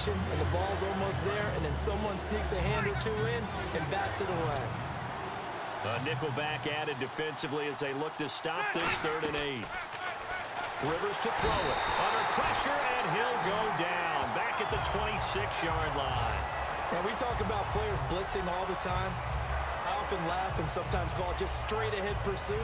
possession, and the ball's almost there, and then someone sneaks a hand or two in and bats it away. A nickel back added defensively as they look to stop this 3rd and 8. Rivers to throw it. Under pressure, and he'll go down. Back at the 26-yard line. Now, we talk about players blitzing all the time. I often laugh and sometimes call it just straight-ahead pursuit.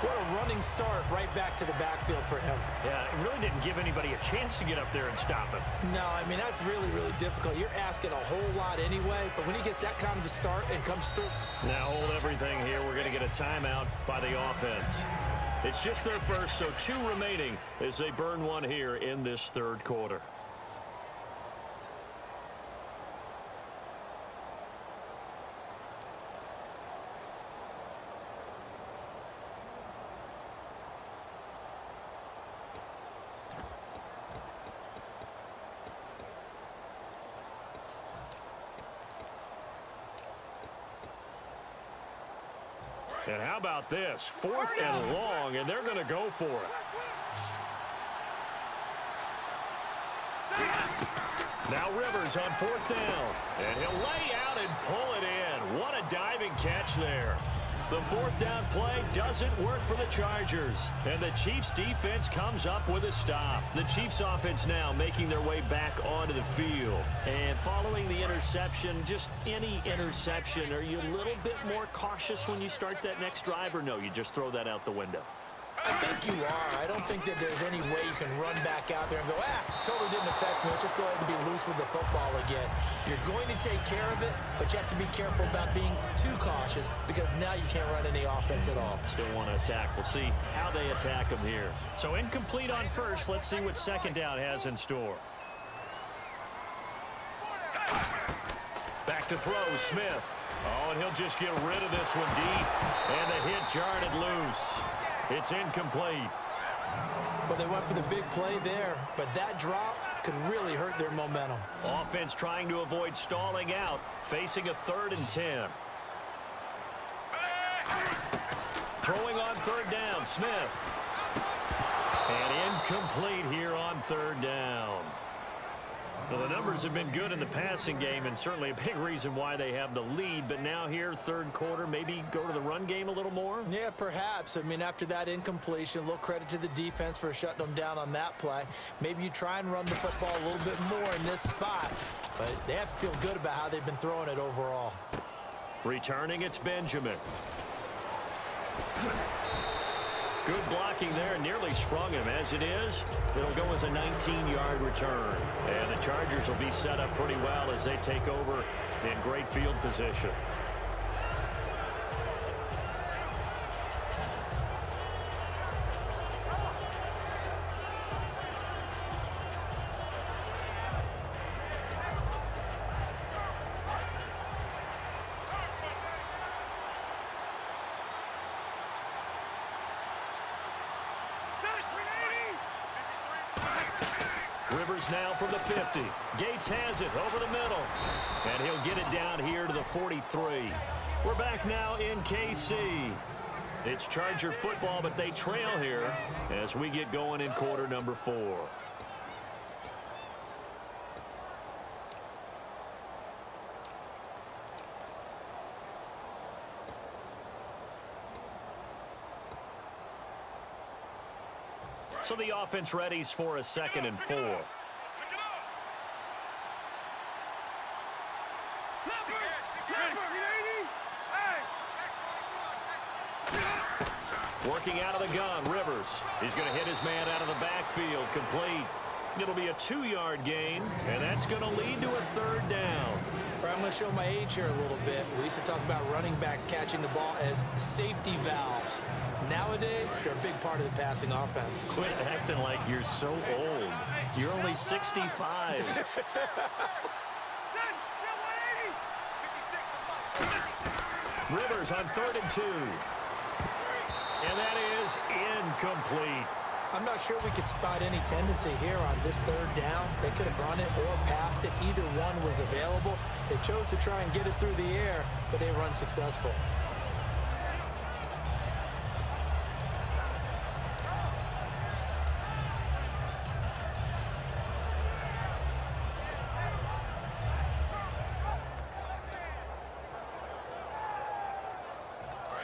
What a running start right back to the backfield for him. Yeah, it really didn't give anybody a chance to get up there and stop him. No, I mean, that's really, really difficult. You're asking a whole lot anyway, but when he gets that kind of a start and comes through. Now hold everything here. We're going to get a timeout by the offense. It's just their first, so 2 remaining as they burn one here in this 3rd quarter. And how about this? 4th and long, and they're going to go for it. Now Rivers on 4th down. And he'll lay out and pull it in. What a diving catch there. The 4th down play doesn't work for the Chargers. And the Chiefs defense comes up with a stop. The Chiefs offense now making their way back onto the field. And following the interception, just any interception, are you a little bit more cautious when you start that next drive, or no, you just throw that out the window? I think you are. I don't think that there's any way you can run back out there and go, totally didn't affect me. Let's just go ahead and be loose with the football again. You're going to take care of it, but you have to be careful about being too cautious because now you can't run any offense at all. Still want to attack. We'll see how they attack them here. So incomplete on first. Let's see what 2nd down has in store. Back to throw, Smith. Oh, and he'll just get rid of this one deep. And the hit jarred it loose. It's incomplete. Well, they went for the big play there, but that drop could really hurt their momentum. Offense trying to avoid stalling out, facing a 3rd and 10. Throwing on 3rd down, Smith. And incomplete here on 3rd down. Well, the numbers have been good in the passing game and certainly a big reason why they have the lead. But now here, 3rd quarter, maybe go to the run game a little more? Yeah, perhaps. I mean, after that incompletion, a little credit to the defense for shutting them down on that play. Maybe you try and run the football a little bit more in this spot. But they have to feel good about how they've been throwing it overall. Returning, it's Benjamin. Good blocking there, nearly sprung him. As it is, it'll go as a 19-yard return. And the Chargers will be set up pretty well as they take over in great field position. Rivers now from the 50. Gates has it over the middle. And he'll get it down here to the 43. We're back now in KC. It's Charger football, but they trail here as we get going in quarter number 4. So the offense readies for a 2nd and 4. Working out of the gun, Rivers. He's going to hit his man out of the backfield, complete. It'll be a 2-yard gain, and that's going to lead to a 3rd down. I'm going to show my age here a little bit. We used to talk about running backs catching the ball as safety valves. Nowadays, they're a big part of the passing offense. Quit acting like you're so old. You're only 65. Rivers on 3rd and 2. And that is incomplete. I'm not sure we could spot any tendency here on this 3rd down. They could have run it or passed it. Either one was available. They chose to try and get it through the air, but they were unsuccessful.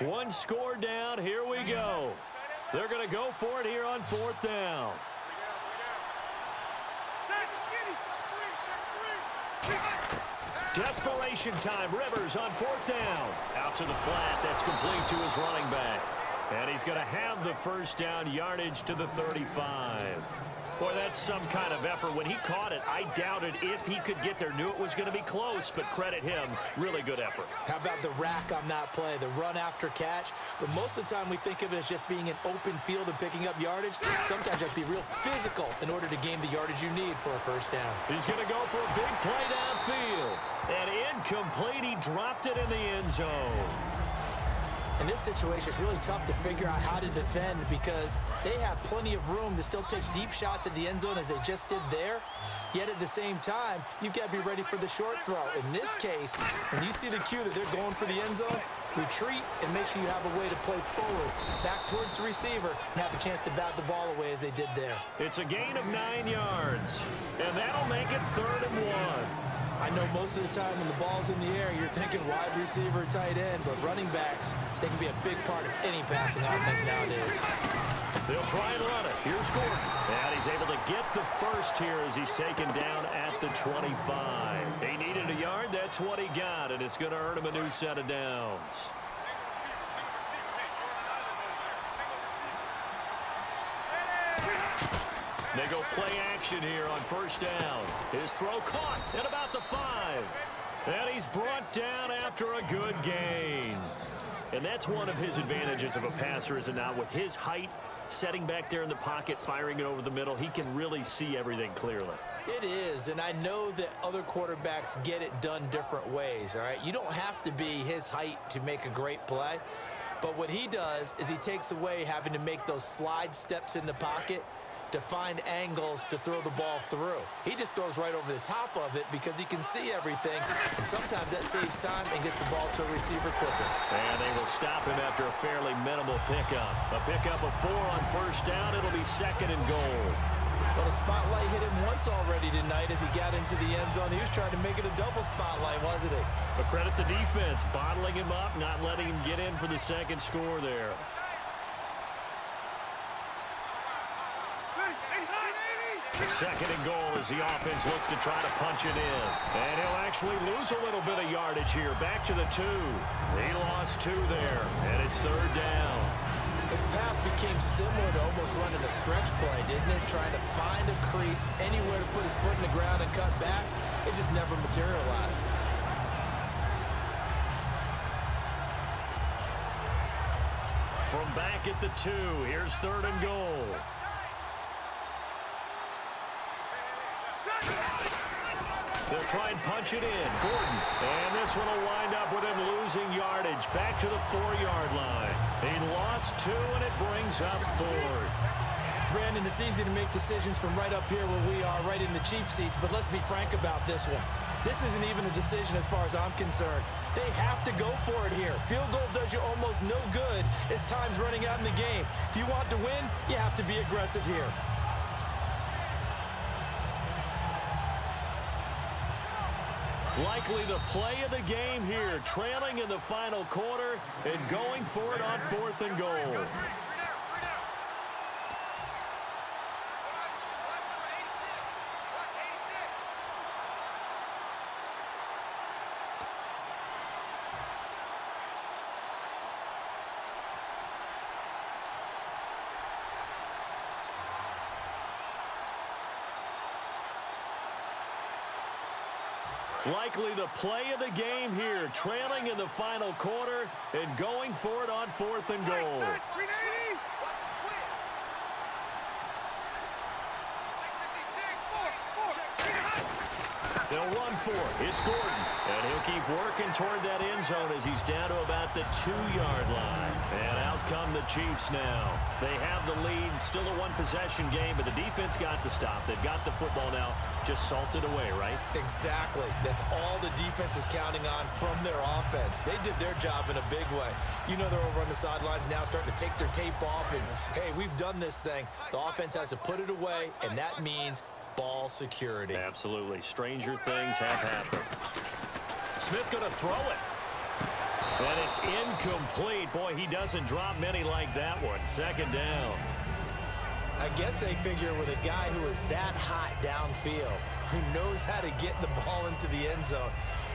One score down. Here we go. They're going to go for it here on 4th down. Desperation time. Rivers on 4th down. Out to the flat. That's complete to his running back. And he's going to have the first down yardage to the 35. Boy, that's some kind of effort. When he caught it, I doubted if he could get there. Knew it was going to be close, but credit him. Really good effort. How about the rack on that play, the run after catch? But most of the time we think of it as just being an open field and picking up yardage. Sometimes you have to be real physical in order to gain the yardage you need for a first down. He's going to go for a big play downfield. And incomplete. He dropped it in the end zone. In this situation, it's really tough to figure out how to defend because they have plenty of room to still take deep shots at the end zone as they just did there. Yet at the same time, you've got to be ready for the short throw. In this case, when you see the cue that they're going for the end zone, retreat and make sure you have a way to play forward, back towards the receiver, and have a chance to bat the ball away as they did there. It's a gain of 9 yards, and that'll make it 3rd and 1. I know most of the time when the ball's in the air, you're thinking wide receiver, tight end, but running backs, they can be a big part of any passing offense nowadays. They'll try and run it. Here's Gordon. And he's able to get the first here as he's taken down at the 25. He needed a yard. That's what he got, and it's going to earn him a new set of downs. They go play action here on 1st down. His throw caught at about the 5. And he's brought down after a good gain. And that's one of his advantages of a passer, is it not? With his height, setting back there in the pocket, firing it over the middle, he can really see everything clearly. It is, and I know that other quarterbacks get it done different ways, all right? You don't have to be his height to make a great play. But what he does is he takes away having to make those slide steps in the pocket to find angles to throw the ball through. He just throws right over the top of it because he can see everything, and sometimes that saves time and gets the ball to a receiver quicker. And they will stop him after a fairly minimal pickup. A pickup of 4 on 1st down. It'll be 2nd and goal. Well, the spotlight hit him once already tonight as he got into the end zone. He was trying to make it a double spotlight, wasn't he? But credit the defense, bottling him up, not letting him get in for the 2nd score there. 2nd and goal as the offense looks to try to punch it in. And he'll actually lose a little bit of yardage here. Back to the 2. He lost 2 there, and it's 3rd down. His path became similar to almost running a stretch play, didn't it? Trying to find a crease, anywhere to put his foot in the ground and cut back. It just never materialized. From back at the 2, here's 3rd and goal. They'll try and punch it in. Gordon. And this one will wind up with him losing yardage. Back to the 4-yard line. He lost 2, and it brings up 4th. Brandon, it's easy to make decisions from right up here where we are, right in the cheap seats, but let's be frank about this one. This isn't even a decision as far as I'm concerned. They have to go for it here. Field goal does you almost no good as time's running out in the game. If you want to win, you have to be aggressive here. Likely the play of the game here, trailing in the final quarter and going for it on 4th and goal. Likely the play of the game here, trailing in the final quarter and going for it on 4th and goal. They'll run for it. It's Gordon. And he'll keep working toward that end zone as he's down to about the 2-yard line. And out come the Chiefs now. They have the lead. Still a one-possession game, but the defense got to stop. They've got the football now. Just salted away, right? Exactly. That's all the defense is counting on from their offense. They did their job in a big way. You know they're over on the sidelines now starting to take their tape off and, hey, we've done this thing. The offense has to put it away, and that means ball security. Absolutely. Stranger things have happened. Smith going to throw it. And it's incomplete. Boy, he doesn't drop many like that one. Second down. I guess they figure with a guy who is that hot downfield, who knows how to get the ball into the end zone,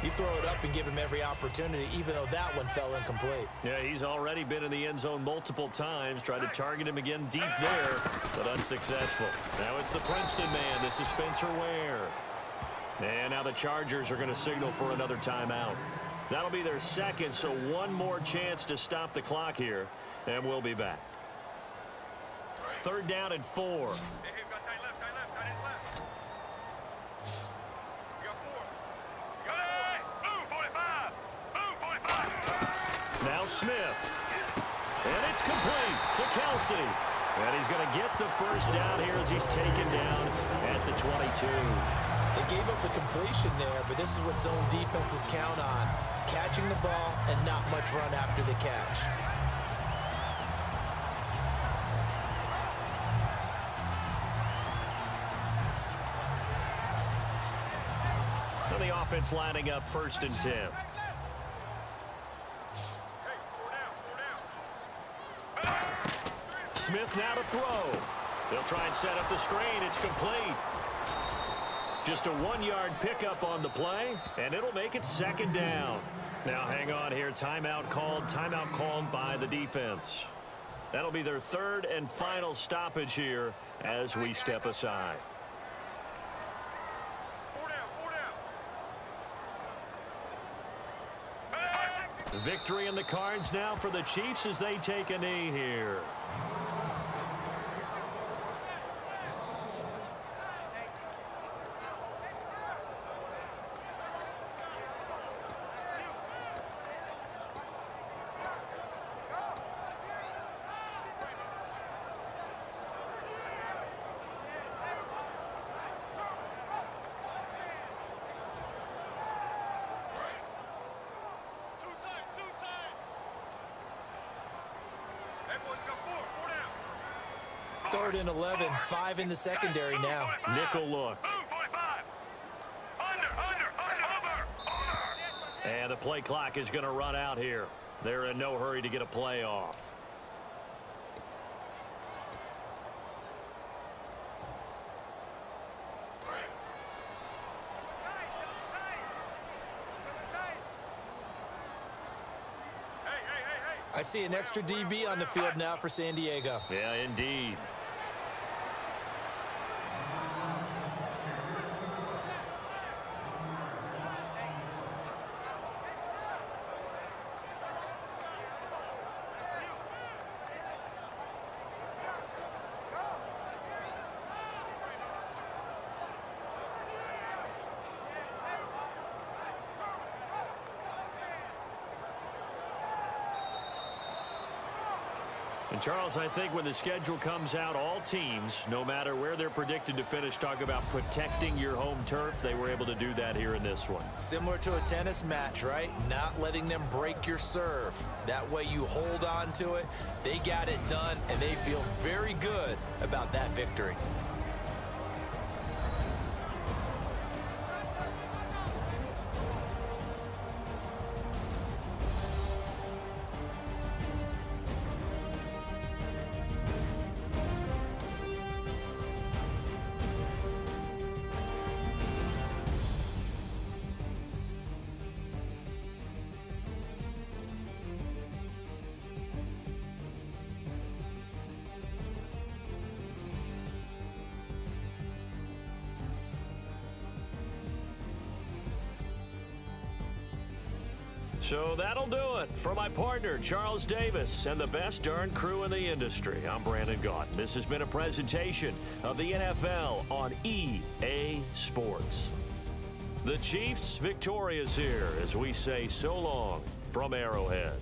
you throw it up and give him every opportunity, even though that one fell incomplete. Yeah, he's already been in the end zone multiple times. Tried to target him again deep there, but unsuccessful. Now it's the Princeton man. This is Spencer Ware. And now the Chargers are going to signal for another timeout. That'll be their second, so one more chance to stop the clock here, and we'll be back. Third down and 4. Now Smith. And it's complete to Kelsey. And he's going to get the first down here as he's taken down at the 22. They gave up the completion there, but this is what zone defenses count on. Catching the ball and not much run after the catch. So the offense lining up 1st and 10. Smith now to throw. They'll try and set up the screen. It's complete. Just a 1-yard pickup on the play, and it'll make it 2nd down. Now hang on here. Timeout called by the defense. That'll be their 3rd and final stoppage here as we step aside. Victory in the cards now for the Chiefs as they take a knee here. Third and 11, 5 in the secondary now. Nickel look. And the play clock is going to run out here. They're in no hurry to get a play off. I see an extra DB on the field now for San Diego. Yeah, indeed. And Charles, I think when the schedule comes out, all teams, no matter where they're predicted to finish, talk about protecting your home turf. They were able to do that here in this one. Similar to a tennis match, right? Not letting them break your serve. That way you hold on to it. They got it done, and they feel very good about that victory. So that'll do it for my partner, Charles Davis, and the best darn crew in the industry. I'm Brandon Gaunt. This has been a presentation of the NFL on EA Sports. The Chiefs victorious here as we say so long from Arrowhead.